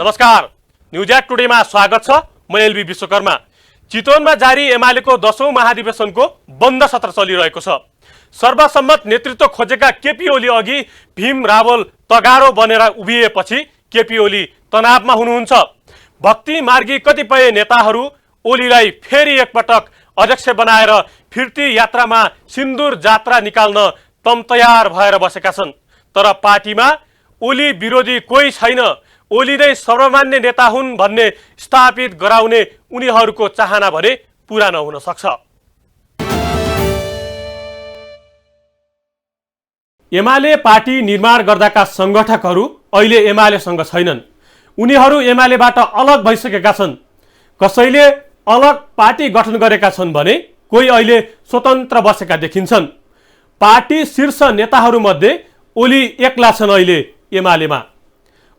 नमस्कार, news at टुडेमा स्वागत छ। म एलबी विश्वकर्मा। चितवनमा जारी एमालेको 10औं महाधिवेशनको बन्द सत्र चलिरहेको छ। सर्वसम्मत नेतृत्व खोजेका केपी ओली अघि भीम रावल तगारो बनेर उभिएपछि केपी ओली तनावमा हुनुहुन्छ। भक्ति मार्गी कतिपय नेताहरू ओलीलाई फेरि एकपटक अध्यक्ष बनाएर फिर्ती यात्रामा सिन्दूर जात्रा निकाल्न तम तयार भएर बसेका छन्। तर पार्टीमा ओली विरोधी कोही छैन, ओली नै सर्वमान्य नेता हुन् भन्ने स्थापित गराउने उनीहरूको चाहना भने पूरा नहुन सक्छ। एमाले पार्टी निर्माण गर्दाका संगठकहरू अहिले एमालेसँग छैनन्। उनीहरू एमालेबाट अलग भइसकेका छन्। कसैले अलग पार्टी गठन गरेका छन् भने कोही अहिले स्वतन्त्र बसेका देखिन्छन्। पार्टी शीर्ष नेताहरूमध्ये ओली एक्ला छन् अहिले एमालेमा।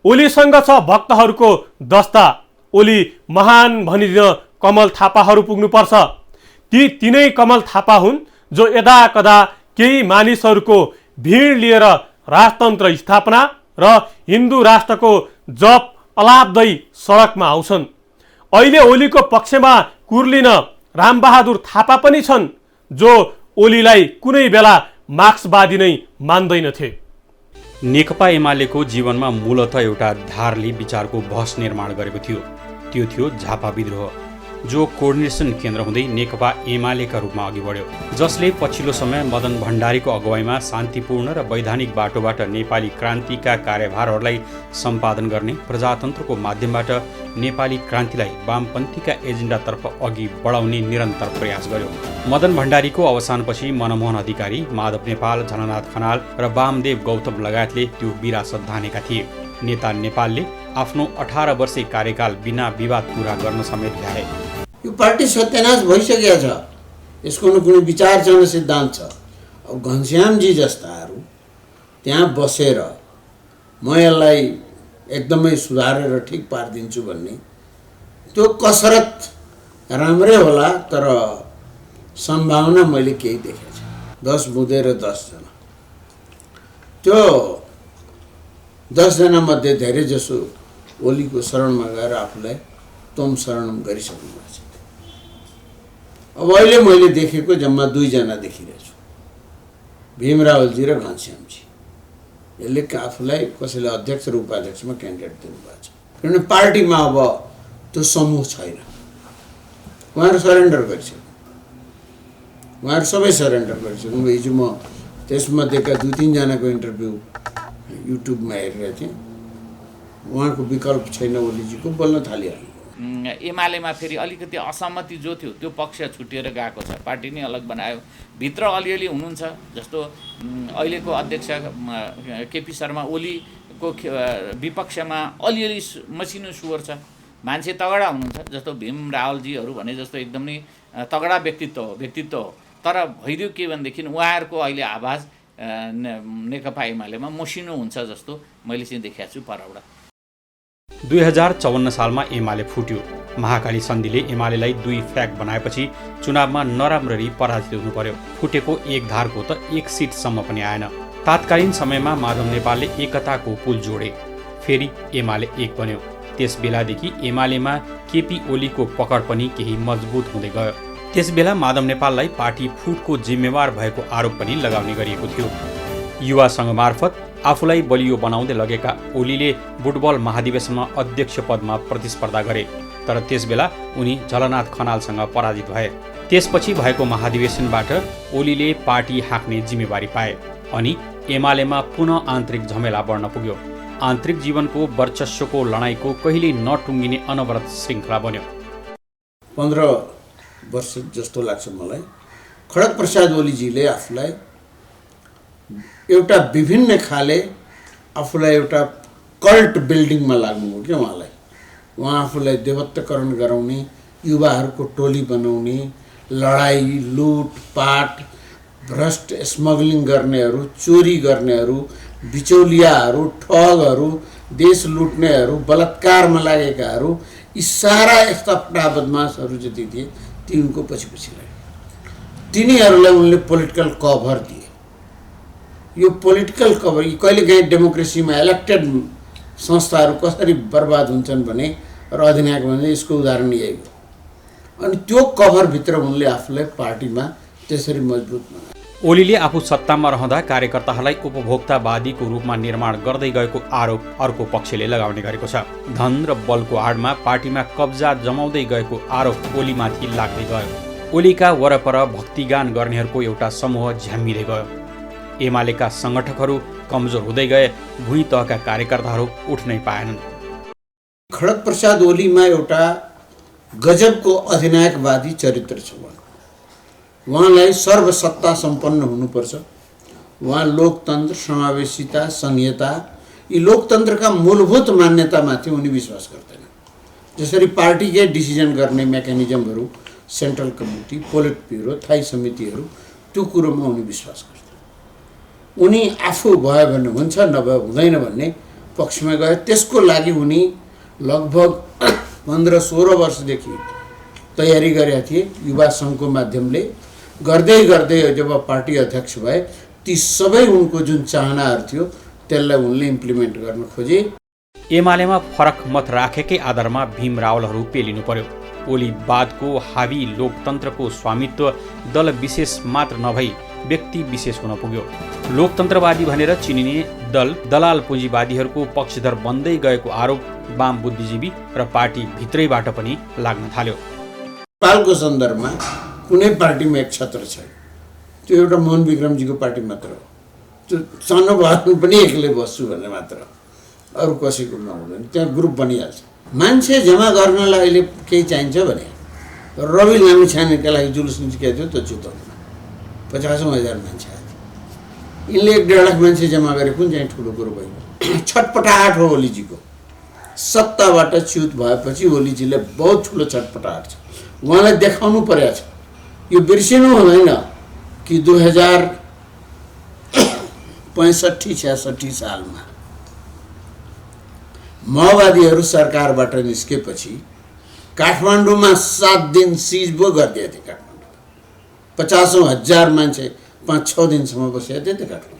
ओलीसँग छ भक्तहरूको दस्ता। ओली महान भनिदिन कमल थापाहरू पुग्नुपर्छ। ती तिनै कमल थापा हुन् जो यदा कदा केही मानिसहरूको भिड लिएर राजतन्त्र स्थापना र हिन्दू राष्ट्रको जप अलाप्दै सडकमा आउँछन्। अहिले ओलीको पक्षमा कुर्लिन रामबहादुर थापा पनि छन् जो ओलीलाई कुनै बेला मार्क्सवादी नै मान्दैनथे। नेकपा एमालेको जीवनमा मूलतः एउटा धारले विचारको बहस निर्माण गरेको थियो। त्यो थियो झापा विद्रोह, जो कोर्डिनेसन केन्द्र हुँदै नेकपा एमालेका रूपमा अघि बढ्यो, जसले पछिल्लो समय मदन भण्डारीको अगुवाईमा शान्तिपूर्ण र वैधानिक बाटोबाट नेपाली क्रान्तिका कार्यभारहरूलाई सम्पादन गर्ने, प्रजातन्त्रको माध्यमबाट नेपाली क्रान्तिलाई वामपन्थीका एजेन्डातर्फ अघि बढाउने निरन्तर प्रयास गर्यो। मदन भण्डारीको अवसानपछि मनमोहन अधिकारी, माधव नेपाल, झलनाथ खनाल र वामदेव गौतम लगायतले त्यो विरासत धानेका थिए। नेता नेपालले आफ्नो 18 वर्षे कार्यकाल बिना विवाद पूरा गर्न समेत भ्याए। यो पार्टी सत्यानाश भइसकेको छ। यसको न कुनै विचार छ न सिद्धान्त छ। अब घनश्यामजी जस्ताहरू त्यहाँ बसेर म यसलाई एकदमै सुधारेर ठिक पारिदिन्छु भन्ने त्यो कसरत राम्रै होला, तर सम्भावना मैले केही देखेको छु। 10 बुँदे र 10 जना, त्यो 10 जना मध्ये धेरै जसो ओलीको शरणमा गएर आफूलाई तम शरण गरिसक्नु भएको छ। अब अहिले मैले देखेको जम्मा 2 जना देखिरहेको छु, भीम रावलजी र घनश्यामजी। यसले आफूलाई कसैले अध्यक्ष र उपाध्यक्षमा क्यान्डिडेट दिनुभएको छ। किनभने पार्टीमा अब त्यो समूह छैन। उहाँहरू सरेन्डर गरिसक्नु, उहाँहरू सबै सरेन्डर गरिसक्नु। हिजो म त्यसमध्येका 2-3 जनाको इन्टरभ्यू युट्युबमा हेरिरहेको थिएँ। उहाँको विकल्प छैन, ओलीजीको बोल्न थालिहाल्नु। एमालेमा फेरि अलिकति असहमति जो थियो त्यो पक्ष छुटिएर गएको छ। पार्टी नै अलग बनायो। भित्र अलिअलि हुनुहुन्छ, जस्तो अहिलेको अध्यक्ष केपी शर्मा ओलीको विपक्षमा अलिअलि मसिनो स्वर छ। मान्छे तगडा हुनुहुन्छ, जस्तो भीम रावलजीहरू भने जस्तो एकदमै तगडा व्यक्तित्व हो। तर भइदियो के भनेदेखि उहाँहरूको अहिले आवाज नेकपा एमालेमा मसिनो हुन्छ जस्तो मैले चाहिँ देखेको छु परबाट। 2054 सालमा एमाले फुट्यो। महाकाली सन्धिले एमालेलाई 2 फ्याक बनाएपछि चुनावमा नराम्ररी पराजित हुनु पर्यो। फुटेको एक धारको त 1 सिटसम्म पनि आएन। तात्कालीन समयमा माधव नेपालले एकताको पुल जोडे। फेरि एमाले एक बन्यो। त्यस बेलादेखि एमालेमा केपी ओलीको पकड पनि केही मजबुत हुँदै गयो। त्यसबेला माधव नेपाललाई पार्टी फुटको जिम्मेवार भएको आरोप पनि लगाउने गरिएको थियो। युवा सङ्घ मार्फत आफूलाई बलियो बनाउँदै लगेका ओलीले बुटबल महाधिवेशनमा अध्यक्ष पदमा प्रतिस्पर्धा गरे, तर त्यसबेला उनी झलनाथ खनालसँग पराजित भए। त्यसपछि भएको महाधिवेशनबाट ओलीले पार्टी हाँक्ने जिम्मेवारी पाए अनि एमालेमा पुनः आन्तरिक झमेला बढ्न पुग्यो। आन्तरिक जीवनको वर्चस्वको लडाईँको कहिल्यै नटुङ्गिने अनवरत श्रृङ्खला बन्यो। 15 वर्ष जस्तो लाग्छ मलाई। खड्ग प्रसाद ओलीजीले आफूलाई एउटा विभिन्न खाले आफूलाई एउटा कल्ट बिल्डिङमा लाग्नुभयो कि उहाँ आफूलाई देवत्वकरण गराउने, युवाहरूको टोली बनाउने, लडाई, लुटपाट, भ्रष्ट स्मगलिङ गर्नेहरू, चोरी गर्नेहरू, बिचौलियाहरू, ठगहरू, देश लुट्नेहरू, बलात्कारमा लागेकाहरू, यी सारा यस्ता फटा बदमासहरू जति थिए ती उनको पछि लागे। तिनीहरूलाई उनले पोलिटिकल कभर दिए। यो पोलिटिकल कभर कहिलेकाहीँ डेमोक्रेसीमा इलेक्टेड संस्थाहरू कसरी बर्बाद हुन्छन् भने र अधिनायक भने यसको उदाहरण यही हो। अनि त्यो कभरभित्र उनले आफूलाई पार्टीमा त्यसरी मजबुत बनाए। ओलीले आफू सत्तामा रहँदा कार्यकर्ताहरूलाई उपभोक्तावादीको रूपमा निर्माण गर्दै गएको आरोप अर्को पक्षले लगाउने गरेको छ। धन र बलको आडमा पार्टीमा कब्जा जमाउँदै गएको आरोप ओलीमाथि लाग्दै गयो। ओलीका वरपर भक्तिगान गर्नेहरूको एउटा समूह झ्याम्मिँदै गयो। एमालेका सङ्गठकहरू कमजोर हुँदै गए, भुइँ तहका कार्यकर्ताहरू उठ्नै पाएनन्। खड्ग प्रसाद ओलीमा एउटा गजबको अधिनायकवादी चरित्र छ। उहाँलाई सर्वसत्ता सम्पन्न हुनुपर्छ। उहाँ लोकतन्त्र, समावेशिता, संहिता, यी लोकतन्त्रका मूलभूत मान्यतामाथि उनी विश्वास गर्दैन। जसरी पार्टीकै डिसिजन गर्ने मेकानिजमहरू, सेन्ट्रल कमिटी, पोलिट ब्युरो, स्थायी समितिहरू, त्यो कुरोमा उनी विश्वास गर्छन्। उनी आफू भयो भने हुन्छ, नभए हुँदैन भन्ने पक्षमा गए। त्यसको लागि उनी लगभग 15-16 वर्षदेखि तयारी गरेका थिए। युवा सङ्घको माध्यमले गर्दै गर्दै जब पार्टी अध्यक्ष भए, ती सबै उनको जुन चाहनाहरू थियो त्यसलाई उनले इम्प्लिमेन्ट गर्न खोजे। एमालेमा फरक मत राखेकै आधारमा भीम रावलहरू पेलिनु पर्यो। ओलीवादको हावी लोकतन्त्रको स्वामित्व दल विशेष मात्र नभई व्यक्ति विशेष हुन पुग्यो। लोकतन्त्रवादी भनेर चिनिने दल दलाल पुँजीवादीहरूको पक्षधर बन्दै गएको आरोप वाम बुद्धिजीवी र पार्टी भित्रैबाट पनि लाग्न थाल्यो। नेपालको सन्दर्भमा कुनै पार्टीमा एक छत्र छैन। त्यो एउटा मोहन विक्रमजीको पार्टी मात्र हो। त्यो सानो भए पनि एक्लै बस्छु भन्ने मात्र, अरू कसैकोमा हुँदैन। त्यहाँ ग्रुप बनिहाल्छ। मान्छे जम्मा गर्नलाई अहिले केही चाहिन्छ भने रवि लामिछानेका लागि जुलुस निस्केको थियो, त्यो चितवनमा 50,000 मान्छे आयो। यिनले 1.5 लाख मान्छे जम्मा गरे, कुन चाहिँ ठुलो कुरो भयो। छटपटाहट हो ओलीजीको। सत्ताबाट च्युत भएपछि ओलीजीले बहुत ठुलो छटपटाहट छ। उहाँलाई देखाउनु परेको छ। यो बिर्सिनु हुँदैन कि 2065-66 सालमा माओवादीहरू सरकारबाट निस्केपछि काठमाडौँमा 7 दिन सिज पो गरिदिएको थियो। काठमाडौँमा 50,000 मान्छे 5-6 दिनसम्म बसेको थियो काठमाडौँ।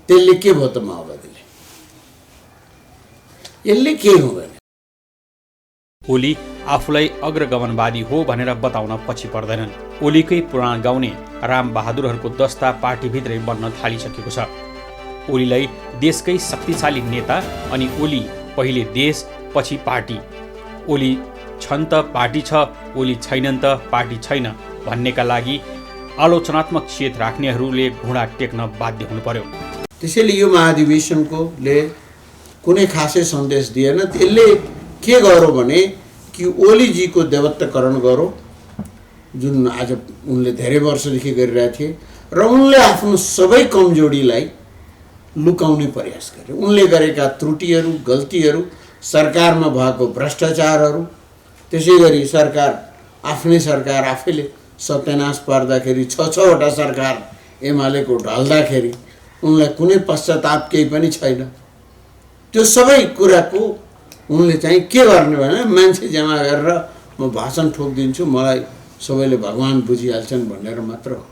त्यसले के भयो त माओवादीले? यसले के हुँदैन। ओली आफूलाई अग्रगमनवादी हो भनेर बताउन पछि पर्दैनन्। ओलीकै पुराण गाउने रामबहादुरहरूको दस्ता पार्टीभित्रै बन्न थालिसकेको छ। ओलीलाई देशकै शक्तिशाली नेता अनि ओली पहिले देश पछि पार्टी, ओली छन् त पार्टी छ, ओली छैनन् त पार्टी छैन भन्नेका लागि आलोचनात्मक चेत राख्नेहरूले घुँडा टेक्न बाध्य हुनु पर्यो। त्यसैले यो महाधिवेशनकोले कुनै खासै सन्देश दिएन। त्यसले के गर्यो भने कि ओलीजीको देवत्वकरण गर्यो, जुन आज उनले धेरै वर्षदेखि गरिरहेका थिए, र उनले आफ्नो सबै कमजोरीलाई लुकाउने प्रयास गरे। उनले गरेका त्रुटिहरू, गल्तीहरू, सरकारमा भएको भ्रष्टाचारहरू, त्यसै गरी सरकार आफ्नै सरकार आफैले सत्यानाश पार्दाखेरि 6-6वटा सरकार एमालेको ढल्दाखेरि उनलाई कुनै पश्चाताप केही पनि छैन। त्यो सबै कुराको उनले चाहिँ के गर्ने भने मान्छे जम्मा गरेर म भाषण ठोकिदिन्छु, मलाई सबैले भगवान् बुझिहाल्छन् भनेर मात्र हो।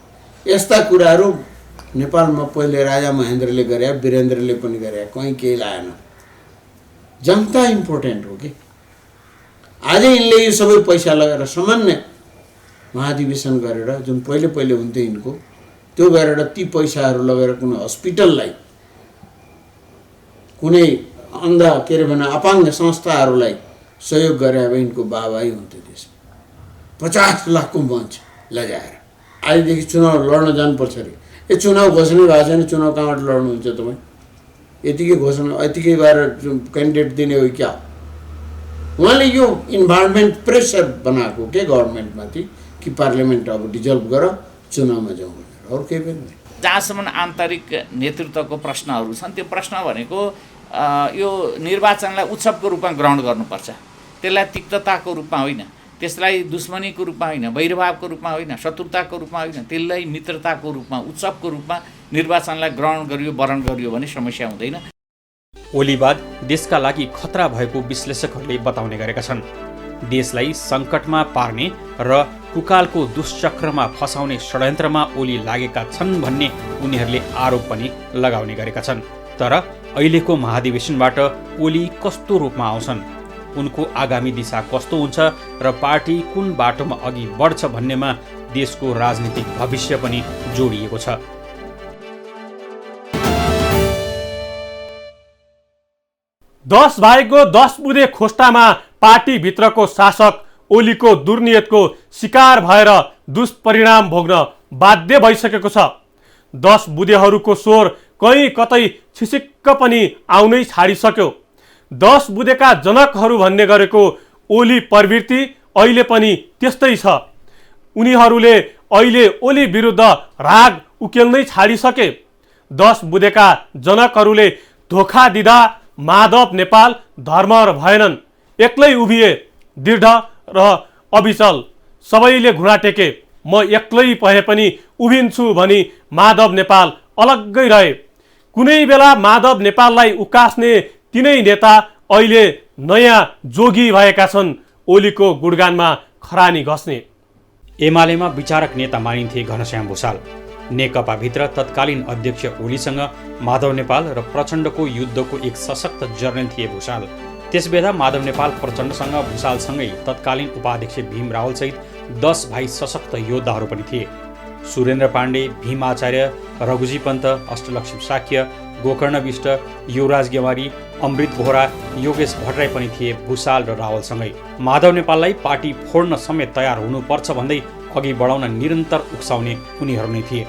यस्ता कुराहरू नेपालमा पहिले राजा महेन्द्रले गरे, वीरेन्द्रले पनि गरे, कहीँ केही लाएन। जनता इम्पोर्टेन्ट हो कि। आज यिनले यो सबै पैसा लगाएर सामान्य महाधिवेशन गरेर, जुन पहिले हुन्थ्यो यिनको, त्यो गरेर ती पैसाहरू लगेर कुनै हस्पिटललाई, कुनै अन्ध के अरे भने अपाङ्ग संस्थाहरूलाई सहयोग गरे भए यिनको बाबाई हुन्थ्यो। देशमा 50 लाखको मञ्च लगाएर आजदेखि चुनाव लड्न जानुपर्छ अरे। यो चुनाव घोषणा भएको छैन, चुनाव कहाँबाट लड्नुहुन्छ तपाईँ? यतिकै घोषणा, यतिकै भएर क्यान्डिडेट दिने हो क्या? उहाँले यो इन्भाइरोमेन्ट प्रेसर बनाएको के गभर्मेन्टमाथि कि पार्लियामेन्ट अब डिजल्भ गर, चुनावमा जाउँ भनेर, अरू केही पनि होइन। जहाँसम्म आन्तरिक नेतृत्वको प्रश्नहरू छन्, त्यो प्रश्न भनेको यो निर्वाचनलाई उत्सवको रूपमा ग्रहण गर्नुपर्छ। त्यसलाई तिक्तताको रूपमा होइन, त्यसलाई दुश्मनीको रूपमा होइन, वैरभावको रूपमा होइन, शत्रुताको रूपमा होइन, त्यसलाई मित्रताको रूपमा, उत्सवको रूपमा निर्वाचनलाई ग्रहण गरियो, वरण गरियो भने समस्या हुँदैन। ओलीवाद देशका लागि खतरा भएको विश्लेषकहरूले बताउने गरेका छन्। देशलाई सङ्कटमा पार्ने र कुकालको दुष्चक्रमा फसाउने षड्यन्त्रमा ओली लागेका छन् भन्ने उनीहरूले आरोप पनि लगाउने गरेका छन्। तर अहिलेको महाधिवेशनबाट ओली कस्तो रूपमा आउँछन्, उनको आगामी दिशा कस्तो हुन्छ र पार्टी कुन बाटोमा अघि बढ्छ भन्नेमा देशको राजनीतिक भविष्य पनि जोडिएको छ। दश भाइको 10 बुँदे खोस्टामा पार्टीभित्रको शासक ओलीको दुर्नियतको शिकार भएर दुष्परिणाम भोग्न बाध्य भइसकेको छ। 10 बुँदेहरूको स्वर कहीँ कतै छिसिक्क पनि आउनै छाडिसक्यो। 10 बुँदेका जनकहरू भन्ने गरेको ओली प्रवृत्ति अहिले पनि त्यस्तै छ। उनीहरूले अहिले ओली विरुद्ध राग उकेल्नै छाडिसके। 10 बुँदेका जनकहरूले धोखा दिँदा माधव नेपाल धर्मर भएनन्, एक्लै उभिए, दृढ र अविचल। सबैले घुँडा टेके, म एक्लै भए पनि उभिन्छु भनी माधव नेपाल अलग्गै रहे। कुनै बेला माधव नेपाललाई उकास्ने तिनै नेता अहिले नयाँ जोगी भएका छन्, ओलीको गुणगानमा खरानी घस्ने। एमालेमा विचारक नेता मानिन्थे घनश्याम भुसाल। नेकपाभित्र तत्कालीन अध्यक्ष ओलीसँग माधव नेपाल र प्रचण्डको युद्धको एक सशक्त जर्नल थिए भुसाल। त्यसबेला माधव नेपाल प्रचण्डसँग भुसालसँगै तत्कालीन उपाध्यक्ष भीम रावलसहित 10 भाइ सशक्त योद्धाहरू पनि थिए। सुरेन्द्र पाण्डे, भीम आचार्य, रघुजी पन्त, अष्टलक्ष्मी साक्य, गोकर्ण विष्ट, युवराज गेवारी, अमृत बोहरा, योगेश भट्टराई पनि थिए भुसाल र रावलसँगै। माधव नेपाललाई पार्टी फोड्न समेत तयार हुनुपर्छ भन्दै अघि बढाउन निरन्तर उक्साउने उनीहरू नै थिए।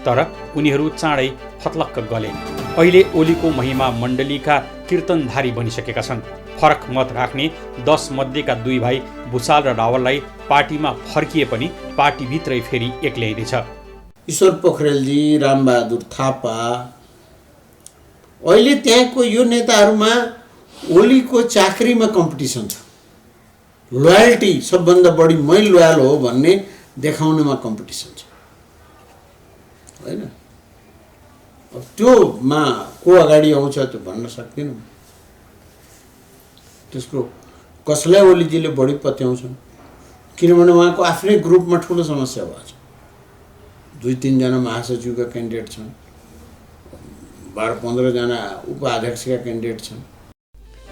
तर उनीहरू चाँडै फतलक्क गले। अहिले ओलीको महिमा मण्डलीका कीर्तनधारी बनिसकेका छन्। फरक मत राख्ने 10 मध्येका 2 भाइ भुसाल र रावललाई पार्टीमा फर्किए पनि पार्टीभित्रै फेरि एक्ल्याइँदैछ। ईश्वर पोखरेलजी, रामबहादुर थापा, अहिले त्यहाँको यो नेताहरूमा ओलीको चाकरीमा कम्पिटिसन छ। लोयल्टी सबभन्दा बढी मै लोयल हो भन्ने देखाउनेमा कम्पिटिसन छ, होइन? अब त्योमा को अगाडि आउँछ त्यो भन्न सक्दिनँ। त्यसको कसलाई ओलीजीले बढी पत्याउँछन्, किनभने उहाँको आफ्नै ग्रुपमा ठुलो समस्या भएको छ। 2-3 जना महासचिवका क्यान्डिडेट छन्, 12-15 जना उपाध्यक्षका क्यान्डिडेट छन्।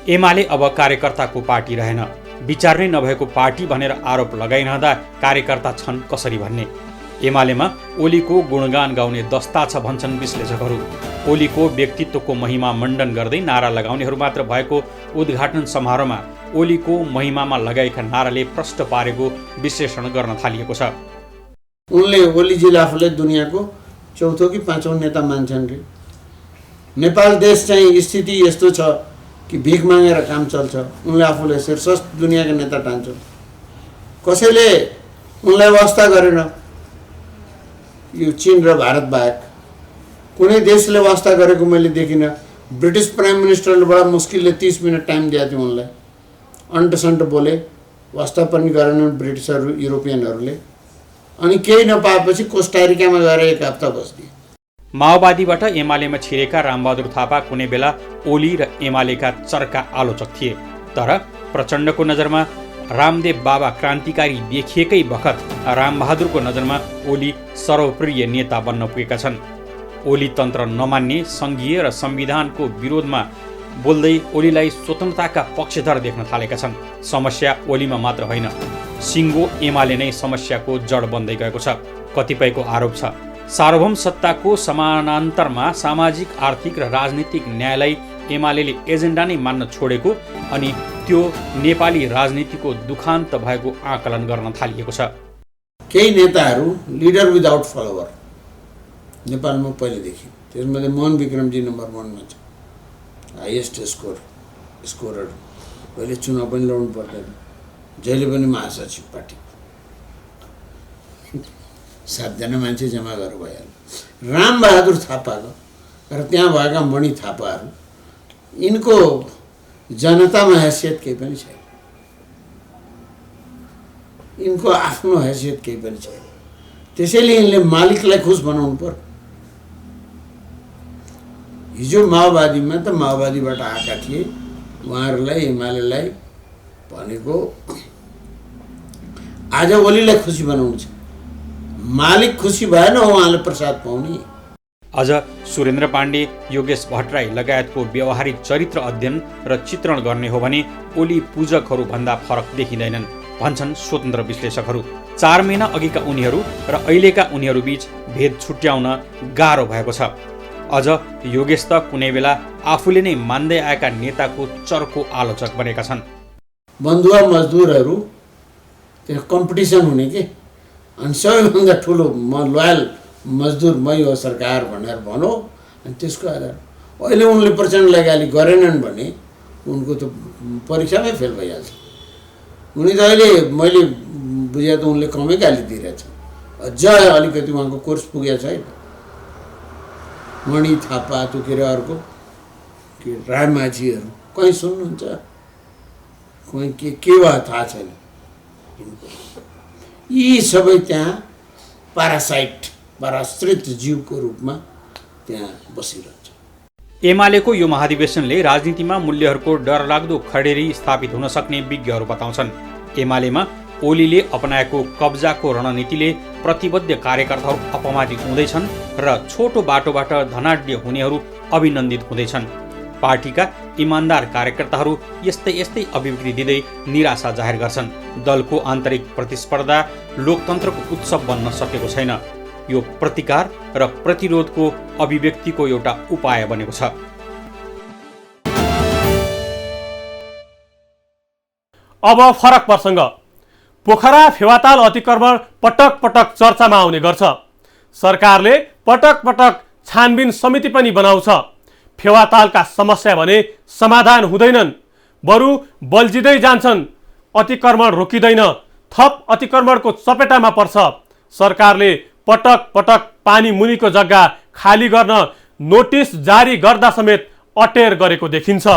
एमाले अब कार्यकर्ताको पार्टी रहेन, विचार नै नभएको पार्टी भनेर आरोप लगाइरहँदा कार्यकर्ता छन् कसरी भन्ने। एमालेमा ओलीको गुणगान गाउने दस्ता छ भन्छन् विश्लेषकहरू। ओलीको व्यक्तित्वको महिमा मण्डन गर्दै नारा लगाउनेहरू मात्र भएको उद्घाटन समारोहमा ओलीको महिमामा लगाएका नाराले प्रष्ट पारेको विश्लेषण गर्न थालिएको छ। उनले ओलीजीले आफूलाई दुनियाँको 4औं कि 5औं नेता मान्छन् रे। नेपाल देश चाहिँ स्थिति यस्तो छ कि भिख मागेर काम चल्छ। उनले आफूलाई शीर्षस्थ दुनियाँका नेता ठान्छन्। कसैले उनलाई वास्ता गरेन। यो चीन र भारत बाहेक कुनै देशले वास्ता गरेको मैले देखिनँ। ब्रिटिस प्राइम मिनिस्टरले बडा मुस्किलले 30 मिनट टाइम दिएको थियो उनलाई। अन्टसन्ट बोले, वास्ता पनि गरेनन् ब्रिटिसहरू, युरोपियनहरूले। अनि केही नपाएपछि कोस्टारिकामा गएर 1 हप्ता बस्दिए। माओवादीबाट एमालेमा छिरेका रामबहादुर थापा कुनै बेला ओली र एमालेका चर्का आलोचक थिए। तर प्रचण्डको नजरमा रामदेव बाबा क्रान्तिकारी देखिएकै बखत रामबहादुरको नजरमा ओली सर्वप्रिय नेता बन्न पुगेका छन्। ओली तन्त्र नमान्ने, सङ्घीय र संविधानको विरोधमा बोल्दै ओलीलाई स्वतन्त्रताका पक्षधर देख्न थालेका छन्। समस्या ओलीमा मात्र होइन, सिङ्गो एमाले नै समस्याको जड बन्दै गएको छ। कतिपयको आरोप छ सार्वभौम सत्ताको समानान्तरमा सामाजिक, आर्थिक र राजनीतिक न्यायलाई एमाले एजेन्डा नै मान्न छोडेको अनि त्यो नेपाली राजनीतिको दुखान्त भएको आकलन गर्न थालिएको छ। केही नेताहरू लिडर विदाउट फलोवर नेपालमा पहिलेदेखि, त्यसमध्ये मोहन विक्रमजी नम्बर 1 मा छ। हाइएस्ट स्कोरर, कहिले चुनाव पनि लड्नु पर्दैन, जहिले पनि महासचिव पार्टी। 7 जना मान्छे जम्मा गरेर भइहाल्यो। रामबहादुर थापाको र त्यहाँ भएका मणि थापाहरू, यिनको जनतामा हैसियत केही पनि छैन। यिनको आफ्नो हैसियत केही पनि छैन। त्यसैले यिनले मालिकलाई खुस बनाउनु पर्यो। हिजो माओवादीमा त माओवादीबाट आएका थिए, उहाँहरूलाई एमालेलाई भनेको आज ओलीलाई खुसी बनाउनु छ। मालिक खुसी भएन उहाँले प्रसाद पाउने। अझ सुरेन्द्र पाण्डे, योगेश भट्टराई लगायतको व्यवहारिक चरित्र अध्ययन र चित्रण गर्ने हो भने ओली पूजकहरू भन्दा फरक देखिँदैनन् भन्छन् स्वतन्त्र विश्लेषकहरू। 4 महिना अघिका उनीहरू र अहिलेका उनीहरू बीच भेद छुट्याउन गाह्रो भएको छ। अझ योगेश त कुनै बेला आफूले नै मान्दै आएका नेताको चर्को आलोचक बनेका छन्। बन्धुवा मजदुरहरू त्यहाँ कम्पिटिसन हुने कि, अनि सबैभन्दा ठुलो म लोयल मजदुर मै हो सरकार भनेर भनौँ, अनि त्यसको आधार अहिले उनले प्रचण्डलाई गाली गरेनन् भने उनको त परीक्षामै फेल भइहाल्छ। उनी त अहिले मैले बुझे त उनले कमै गाली दिइरहेछ, अझ अलिकति उहाँको कोर्स पुगेको छैन। मणि थापा त्यो के अरे अर्को के रायमाझीहरू कहीँ सुन्नुहुन्छ, कहीँ के भयो थाहा छैन। यी सबै त्यहाँ पराश्रित जीवको रूपमा त्यहाँ बसिरहन्छ। एमालेको यो महाधिवेशनले राजनीतिमा मूल्यहरूको डरलाग्दो खडेरी स्थापित हुन सक्ने विज्ञहरू बताउँछन्। एमालेमा ओलीले अपनाएको कब्जाको रणनीतिले प्रतिबद्ध कार्यकर्ताहरू अपमानित हुँदैछन् र छोटो बाटोबाट धनाढ्य हुनेहरू अभिनन्दित हुँदैछन्। पार्टीका इमान्दार कार्यकर्ताहरू यस्तै अभिव्यक्ति दिँदै निराशा जाहेर गर्छन्। दलको आन्तरिक प्रतिस्पर्धा लोकतन्त्रको उत्सव बन्न सकेको छैन। यो प्रतिकार र प्रतिरोधको अभिव्यक्तिको एउटा उपाय बनेको छ। अब फरक प्रसङ्ग। पोखरा फेवाताल अतिक्रमण पटक पटक चर्चामा आउने गर्छ। सरकारले पटक पटक छानबिन समिति पनि बनाउँछ। फेवातालका समस्या भने समाधान हुँदैनन्, बरु बल्झिँदै जान्छन्। अतिक्रमण रोकिँदैन, थप अतिक्रमणको चपेटामा पर्छ। सरकारले पटक पटक पानी मुनिको जग्गा खाली गर्न नोटिस जारी गर्दा समेत अटेर गरेको देखिन्छ।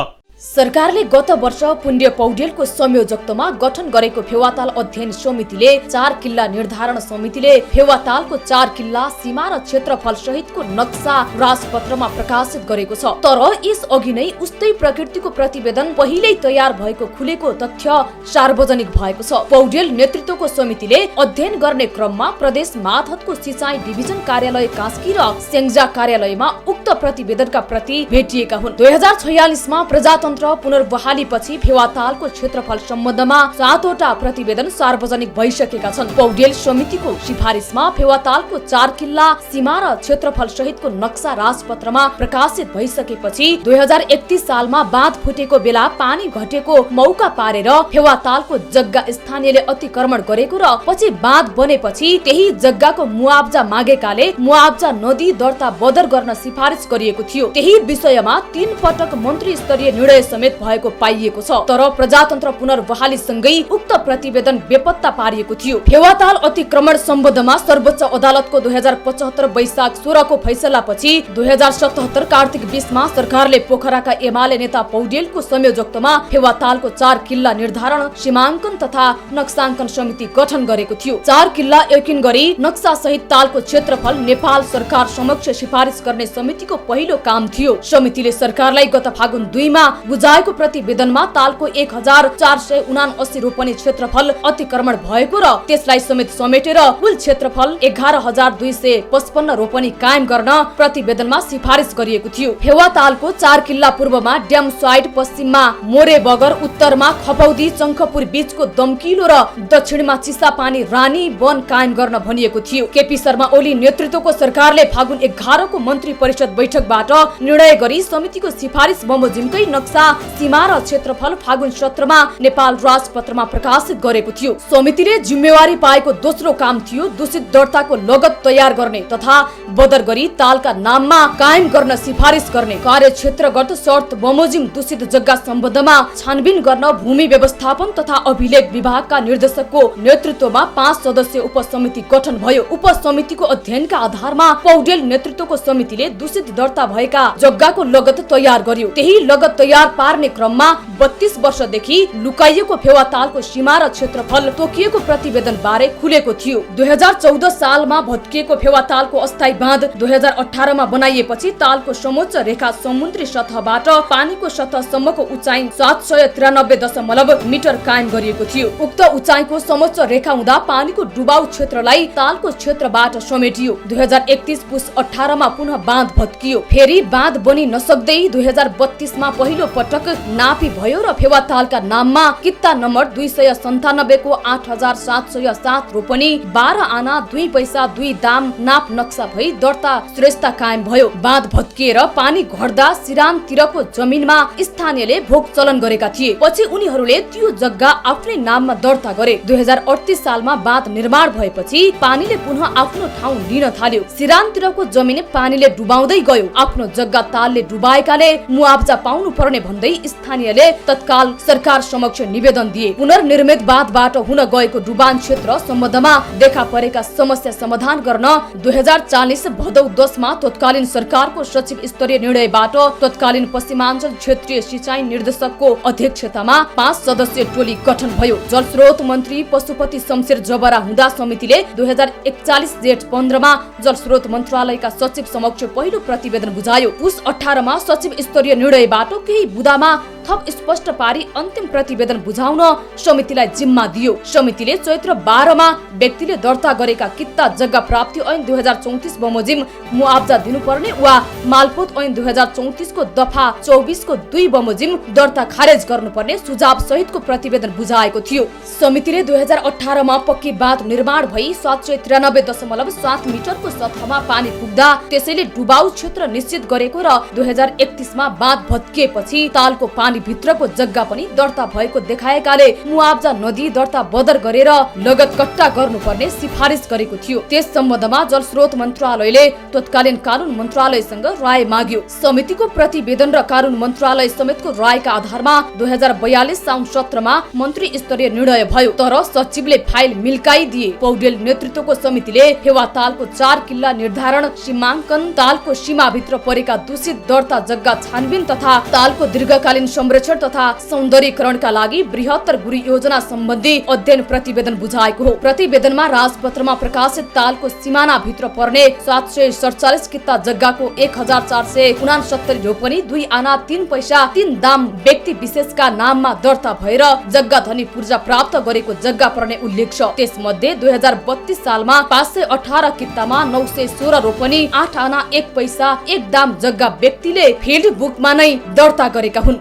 सरकारले गत वर्ष पुण्य पौडेलको संयोजकत्वमा गठन गरेको फेवाताल अध्ययन समितिले 4 किल्ला निर्धारण समितिले फेवातालको 4 किल्ला सीमा र क्षेत्रफल सहितको नक्सा राजपत्रमा प्रकाशित गरेको छ। तर यस अघि नै उस्तै प्रकृतिको प्रतिवेदन पहिल्यै तयार भएको खुलेको तथ्य सार्वजनिक भएको छ। पौडेल नेतृत्वको समितिले अध्ययन गर्ने क्रममा प्रदेश मातहतको सिंचाई डिभिजन कार्यालय कास्की र स्याङ्जा कार्यालयमा उक्त प्रतिवेदनका प्रति भेटिएका हुन्। 2046 मा प्रजातन्त्र पुनर्बहाली पछि फेवातालको क्षेत्रफल सम्बन्धमा 7 वटा प्रतिवेदन सार्वजनिक भइसकेका छन्। पौडेल समितिको सिफारिसमा फेवातालको 4 किल्ला सीमा र क्षेत्रफल सहितको नक्सा राजपत्रमा प्रकाशित भइसकेपछि 2031 सालमा बाँध फुटेको बेला पानी घटेको मौका पारेर फेवातालको जग्गा स्थानीयले अतिक्रमण गरेको र पछि बाँध बनेपछि त्यही जग्गाको मुआब्जा मागेकाले मुआब्जा नदी दर्ता बदर गर्न सिफारिस गरिएको थियो। त्यही विषयमा 3 पटक मन्त्री स्तरीय निर्णय समेत भएको पाइएको छ। तर प्रजातन्त्र पुनर्बहाली सँगै उक्त प्रतिवेदन बेपत्ता पारिएको थियो। फेवाताल अतिक्रमण सम्बन्धमा सर्वोच्च अदालतको 2075 वैशाख 16 को फैसलापछि 2077 कार्तिक 20 मा सरकारले पोखराका एमाले नेता पौडेलको संयोजकत्वमा फेवातालको 4 किल्ला निर्धारण सीमाङ्कन तथा नक्साङ्कन समिति गठन गरेको थियो। 4 किल्ला यकिन गरी नक्सा सहित तालको क्षेत्रफल नेपाल सरकार समक्ष सिफारिस गर्ने समितिको पहिलो काम थियो। समितिले सरकारलाई गत फागुन 2 मा बुझाएको प्रतिवेदनमा तालको 1479 रोपनी क्षेत्रफल अतिक्रमण भएको र त्यसलाई समेटेर कुल क्षेत्रफल 11255 रोपनी कायम गर्न प्रतिवेदनमा सिफारिस गरिएको थियो। फेवातालको 4 किल्ला पूर्वमा ड्याम साइड, पश्चिममा मोरे बगर, उत्तरमा खपौदी चङ्खपुर बीचको दमकिलो र दक्षिणमा चिसापानी रानी वन कायम गर्न भनिएको थियो। केपी शर्मा ओली नेतृत्वको सरकारले फागुन 11 को मन्त्री परिषद बैठकबाट निर्णय गरी समितिको सिफारिस बमोजिमकै नक्सा सीमा र क्षेत्रफल फागुन 17 मा नेपाल राजपत्रमा प्रकाशित गरेको थियो। समितिले जिम्मेवारी पाएको दोस्रो काम थियो दूषित दर्ताको लगत तयार गर्ने तथा बदर गरी तालका नाममा कायम गर्न सिफारिस गर्ने। कार्यक्षेत्रगत शर्त बमोजिम दूषित जग्गा सम्बन्धमा छानबिन गर्न भूमि व्यवस्थापन तथा अभिलेख विभागका निर्देशकको नेतृत्वमा 5 सदस्यीय उपसमिति गठन भयो। उपसमितिको अध्ययनका आधारमा पौडेल नेतृत्वको समितिले दूषित दर्ता भएका जग्गाको लगत तयार गर्यो। त्यही लगत तयार फेवार पार्ने क्रममा 32 वर्षदेखि लुकाइएको फेवातालको सीमा र क्षेत्रफल तोकिएको प्रतिवेदन बारे खुलेको थियो। 2014 सालमा भत्किएको फेवातालको अस्थायी बाँध 2018 मा बनाइएपछि तालको समोच्च रेखा समुद्री सतहबाट पानीको सतहसम्मको उचाइ 793 मिटर कायम गरिएको थियो। उक्त उचाइको समोच्च रेखा हुँदा पानीको डुबाउ क्षेत्रलाई तालको क्षेत्रबाट समेटियो। 2031 पुस 18 मा पुनः बाँध भत्कियो। फेरि बाँध बनि नसक्दै 2032 मा पहिलो पटक नापी भयो र फेवातालका नाममा कित्ता नम्बर 297 को 8707 रोपनी 12 आना 2 पैसा 2 दाम नाप नक्सा भई दर्ता श्रेष्ठता कायम भयो। बाँध भत्किएर पानी घट्दा सिरानतिरको जमिनमा स्थानीयले भोग चलन गरेका थिए। पछि उनीहरूले त्यो जग्गा आफ्नै नाममा दर्ता गरे। 2038 सालमा बाँध निर्माण भएपछि पानीले पुनः आफ्नो ठाउँ लिन थाल्यो। सिरानतिरको जमिन पानीले डुबाउँदै गयो। आफ्नो जग्गा तालले डुबाएकाले मुआवजा पाउनु पर्ने भन्दै स्थानीयले तत्काल सरकार समक्ष निवेदन दिए। पुनर्निर्मित बाँधबाट हुन गएको डुबान क्षेत्र सम्बन्धमा देखा परेका समस्या समाधान गर्न 2040 भदौ 10 मा तत्कालीन सरकारको सचिव स्तरीय निर्णयबाट तत्कालीन पश्चिमाञ्चल क्षेत्रीय सिंचाई निर्देशकको अध्यक्षतामा 5 सदस्यीय टोली गठन भयो। जलस्रोत मन्त्री पशुपति शमशेर जबरा हुँदा समितिले 2041 जेठ 15 मा जलस्रोत मन्त्रालयका सचिव समक्ष पहिलो प्रतिवेदन बुझायो। पुस 18 मा सचिव स्तरीय निर्णयबाट केही बुदामा थप स्पष्ट पारी अन्तिम प्रतिवेदन बुझाउन समितिलाई जिम्मा दियो। समितिले चैत्र 12 मा व्यक्तिले दर्ता गरेका कित्ता जग्गा प्राप्ति ऐन 2034 बमोजिम मुआवजा दिनुपर्ने वा मालपोत ऐन 2034 को दफा 24 को 2 बमोजिम दर्ता खारेज गर्नुपर्ने सुझाव सहितको प्रतिवेदन बुझाएको थियो। समितिले 2018 मा पक्की बाँध निर्माण भई 793.7 मिटरको सतहमा पानी पुग्दा त्यसैले डुबाउ क्षेत्र निश्चित गरेको र 2031 मा बाँध भत्किएपछि तालको पानी भित्रको जग्गा पनि दर्ता भएको देखाएकाले मुआवजा नदिई दर्ता बदर गरेर लगत कट्टा गर्नुपर्ने सिफारिस गरेको थियो। त्यस सम्बन्धमा जलस्रोत मन्त्रालयले तत्कालीन कानून मन्त्रालयसँग राय माग्यो। समितिको प्रतिवेदन र कानून मन्त्रालय समेतको रायका आधारमा 2042 साउन 17 मा मन्त्री स्तरीय निर्णय भयो। तर सचिवले फाइल मिल्काइदिए। पौडेल नेतृत्वको समितिले फेवातालको 4 किल्ला निर्धारण, सीमाङ्कन, तालको सीमाभित्र परेका दूषित दर्ता जग्गा छानबिन तथा तालको दीर्घकालीन संरक्षण तथा सौन्दर्यीकरणका लागि बृहत्तर गुरी योजना सम्बन्धी अध्ययन प्रतिवेदन बुझाएको हो। प्रतिवेदनमा राजपत्रमा प्रकाशित तालको सिमाना भित्र पर्ने 747 कित्ता जग्गाको 1469 रोपनी 2 आना 3 पैसा 3 दाम व्यक्ति विशेषका नाममा दर्ता भएर जग्गा धनी पूर्जा प्राप्त गरेको जग्गा पर्ने उल्लेख छ। त्यसमध्ये 2032 सालमा 518 कित्तामा 916 रोपनी 8 आना 1 पैसा 1 दाम जग्गा व्यक्तिले फिल्ड बुकमा नै दर्ता गरेका हुन्।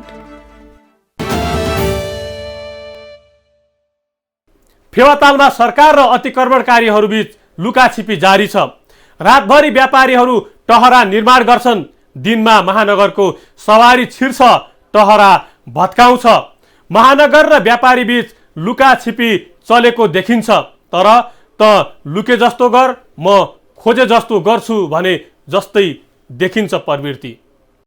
फेवातालमा सरकार र अतिक्रमणकारीहरूबीच लुकाछिपी जारी छ। रातभरि व्यापारीहरू टहरा निर्माण गर्छन्। दिनमा महानगरको सवारी छिर्छ, टहरा भत्काउँछ। महानगर र व्यापारी बीच लुकाछिपी चलेको देखिन्छ। तर त लुके जस्तो गर, म खोजे जस्तो गर्छु भने जस्तै देखिन्छ प्रवृत्ति।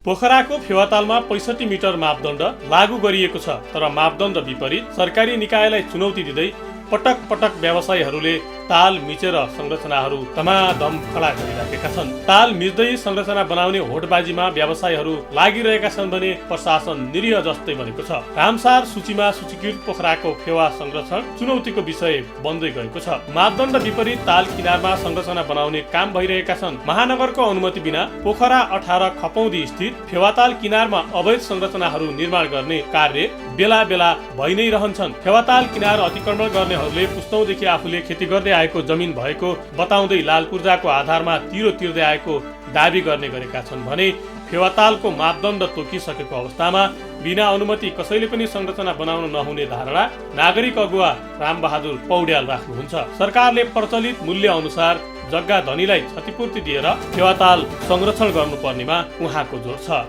पोखराको फेवातालमा 65 मिटर मापदण्ड लागू गरिएको छ। तर मापदण्ड विपरीत सरकारी निकायलाई चुनौती दिँदै पटक पटक व्यवसायीहरूले ताल मिचेर संरचनाहरू धमाधम खडा गरिराखेका छन्। ताल मिच्दै संरचना बनाउने होडबाजीमा व्यवसायीहरू लागिरहेका छन् भने प्रशासन निरीह जस्तै बनेको छ। रामसार सूचीमा सूचीकृत पोखराको फेवा संरक्षण चुनौतीको विषय बन्दै गएको छ। मापदण्ड विपरीत ताल किनारमा संरचना बनाउने काम भइरहेका छन्। महानगरको अनुमति बिना पोखरा 18 खपौदी स्थित फेवाताल किनारमा अवैध संरचनाहरू निर्माण गर्ने कार्य बेला बेला भइ नै रहन्छन्। फेवाताल किनार अतिक्रमण गर्नेहरूले पुस्तौंदेखि आफूले खेती गर्दै आएको जमिन भएको बताउँदै लाल पूर्जाको आधारमा तिरो तिर्दै आएको दाबी गर्ने गरेका छन् भने फेवातालको मापदण्ड तोकिसकेको अवस्थामा बिना अनुमति कसैले पनि संरचना बनाउन नहुने धारणा नागरिक अगुवा रामबहादुर पौड्याल राख्नुहुन्छ। सरकारले प्रचलित मूल्य अनुसार जग्गा धनीलाई क्षतिपूर्ति दिएर फेवाताल संरक्षण गर्नुपर्नेमा उहाँको जोड छ।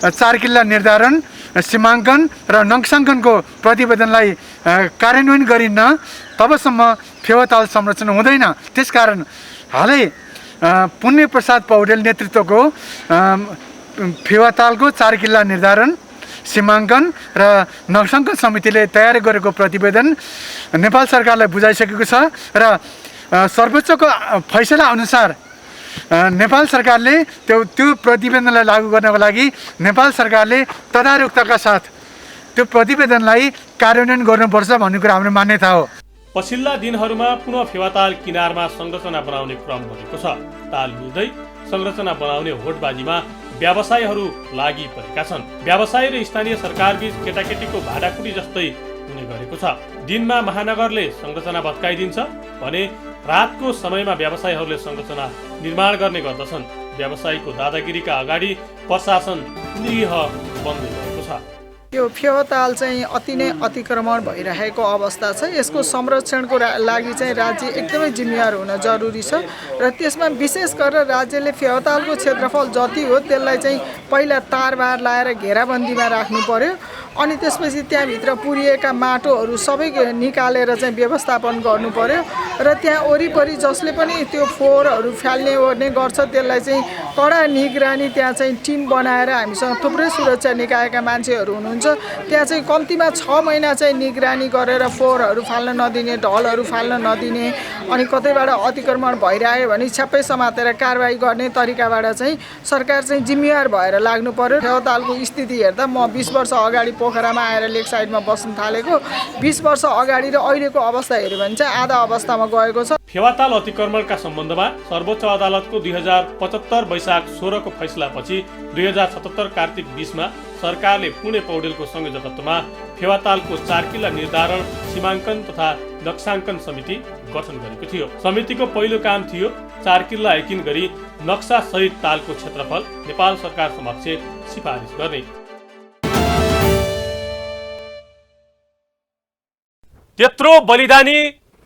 4 किल्ला निर्धारण, सीमाङ्कन र नक्साङ्कनको प्रतिवेदनलाई कार्यान्वयन गरिन्न तबसम्म फेवाताल संरक्षण हुँदैन। त्यसकारण हालै पुण्य प्रसाद पौडेल नेतृत्वको फेवातालको 4 किल्ला निर्धारण, सीमाङ्कन र नक्साङ्कन समितिले तयार गरेको प्रतिवेदन नेपाल सरकारलाई बुझाइसकेको छ र सर्वोच्चको फैसला अनुसार नेपाल सरकारले त्यो प्रतिवेदनलाई लागू गर्नको लागि नेपाल सरकारले तदारुकताका साथ त्यो प्रतिवेदनलाई कार्यान्वयन गर्नुपर्छ भन्ने कुरा हाम्रो मान्यता हो। पछिल्ला दिनहरूमा पुनः फेवाताल किनारमा संरचना बनाउने क्रम बढेको छ। ताल मिल्दै संरचना बनाउने होडबाजीमा व्यवसायीहरू लागि परेका छन्। व्यवसायी र स्थानीय सरकारबीच केटाकेटीको भाडाकुटी जस्तै हुने गरेको छ। दिनमा महानगरले संरचना भत्काइदिन्छ भने रातको समयमा व्यवसायीहरूले संरचना निर्माण गर्ने गर्दछन्। व्यवसायीको दादागिरीका अगाडि प्रशासन निरीह बन्दै गएको छ। यो फेवाताल चाहिँ अति नै अतिक्रमण भइरहेको अवस्था छ। यसको संरक्षणको लागि चाहिँ राज्य एकदमै जिम्मेवार हुन जरुरी छ र त्यसमा विशेष गरेर राज्यले फेवातालको क्षेत्रफल जति हो त्यसलाई चाहिँ पहिला तारबार लाएर घेराबन्दीमा राख्नु पर्यो। अनि त्यसपछि त्यहाँभित्र पुरिएका माटोहरू सबै निकालेर चाहिँ व्यवस्थापन गर्नु पर्यो र त्यहाँ वरिपरि जसले पनि त्यो फोहोरहरू फाल्ने ओर्ने गर्छ त्यसलाई चाहिँ कडा निगरानी त्यहाँ चाहिँ टिम बनाएर हामीसँग थुप्रै सुरक्षा निकायका मान्छेहरू हुनुहुन्छ। त्यहाँ चाहिँ कम्तीमा 6 महिना चाहिँ निगरानी गरेर फोहोरहरू फाल्न नदिने, ढलहरू फाल्न नदिने, अनि कतैबाट अतिक्रमण भइरह्यो भने छ्याप्पै समातेर कारबाही गर्ने तरिकाबाट चाहिँ सरकार चाहिँ जिम्मेवार भएर लाग्नु पर्यो। फेवातालको स्थिति हेर्दा म 20 वर्ष अगाडि पोखरामा आएर लेक साइडमा बस्न थालेको 20 वर्ष अगाडि र अहिलेको अवस्था हेऱ्यो भने चाहिँ आधा अवस्थामा गएको छ। फेवाताल अतिक्रमणका सम्बन्धमा सर्वोच्च अदालतको 2075 वैशाख 16 को फैसलापछि 2077 कार्तिक 20 मा सरकारले पुणे पौडेलको संयोजकत्वमा फेवातालको 4 किल्ला निर्धारण, सीमाङ्कन तथा नक्साङ्कन समिति गठन गरेको थियो। समितिको पहिलो काम थियो 4 किल्ला एकिन गरी नक्सा सहित तालको क्षेत्रफल नेपाल सरकार समक्ष सिफारिस गर्ने। त्यत्रो बलिदानी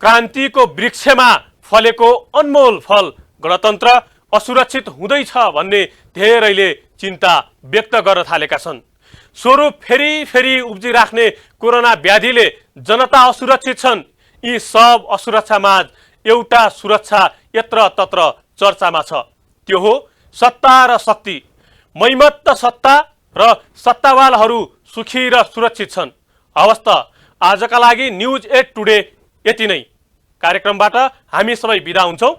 क्रान्तिको वृक्षमा फलेको अनमोल फल गणतन्त्र असुरक्षित हुँदैछ भन्ने धेरैले चिन्ता व्यक्त गर्न थालेका छन्। स्वरूप फेरि उब्जिराख्ने कोरोना व्याधिले जनता असुरक्षित छन्। यी सब असुरक्षामाझ एउटा सुरक्षा यत्र तत्र चर्चामा छ। त्यो हो सत्ता र शक्ति। मैमत्त सत्ता र सत्तावालहरू सुखी र सुरक्षित छन्। हवस् त आजका लागि न्युज 8 टुडे यति नै। कार्यक्रमबाट हामी सबै बिदा हुन्छौँ।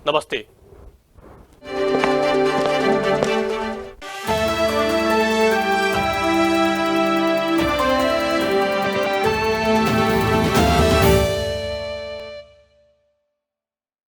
नमस्ते।